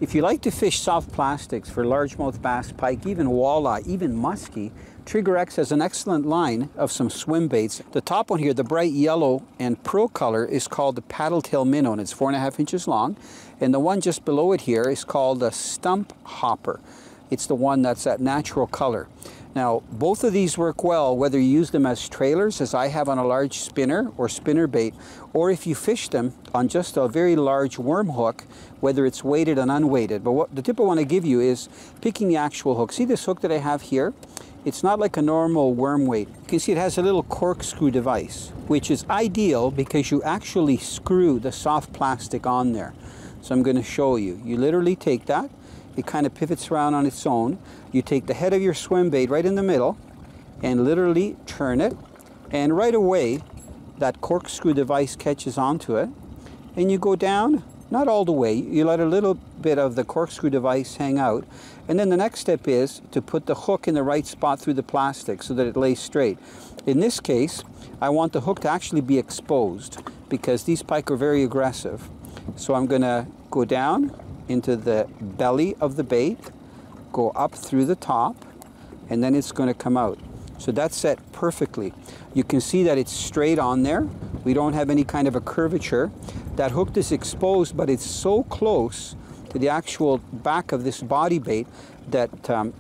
If you like to fish soft plastics for largemouth bass, pike, even walleye, even muskie, TriggerX has an excellent line of some swim baits. The top one here, the bright yellow and pearl color, is called the paddle tail minnow, and it's 4.5 inches long. And the one just below it here is called a stump hopper. It's the one that's that natural color. Now, both of these work well whether you use them as trailers, as I have on a large spinner or spinner bait, or if you fish them on just a very large worm hook, whether it's weighted and unweighted. But what the tip I want to give you is picking the actual hook. See this hook that I have here? It's not like a normal worm weight. You can see it has a little corkscrew device, which is ideal because you actually screw the soft plastic on there. So I'm going to show you. You literally take that. It kind of pivots around on its own. You take the head of your swim bait right in the middle and literally turn it, and right away that corkscrew device catches onto it, and you go down, not all the way, you let a little bit of the corkscrew device hang out, and then the next step is to put the hook in the right spot through the plastic so that it lays straight. In this case, I want the hook to actually be exposed because these pike are very aggressive. So I'm going to go down into the belly of the bait, go up through the top, and then it's going to come out. So that's set perfectly. You can see that it's straight on there. We don't have any kind of a curvature. That hook is exposed, but it's so close to the actual back of this body bait that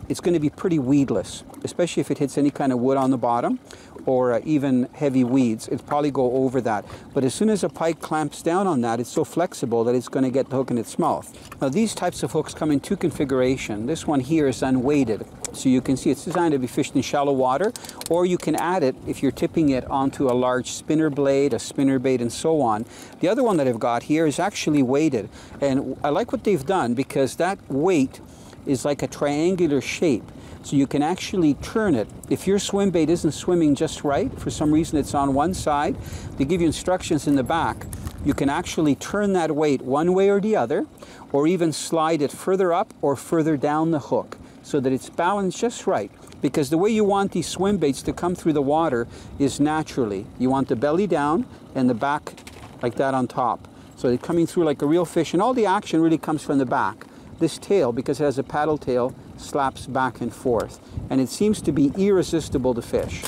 it's going to be pretty weedless, especially if it hits any kind of wood on the bottom or even heavy weeds. It'll probably go over that. But as soon as a pike clamps down on that, it's so flexible that it's going to get the hook in its mouth. Now these types of hooks come in two configurations. This one here is unweighted. So you can see it's designed to be fished in shallow water, or you can add it if you're tipping it onto a large spinner blade, a spinner bait, and so on. The other one that I've got here is actually weighted. And I like what they've done because that weight is like a triangular shape. So you can actually turn it. If your swim bait isn't swimming just right, for some reason it's on one side, they give you instructions in the back. You can actually turn that weight one way or the other, or even slide it further up or further down the hook so that it's balanced just right. Because the way you want these swim baits to come through the water is naturally. You want the belly down and the back like that on top. So they're coming through like a real fish, and all the action really comes from the back. This tail, because it has a paddle tail, slaps back and forth, and it seems to be irresistible to fish.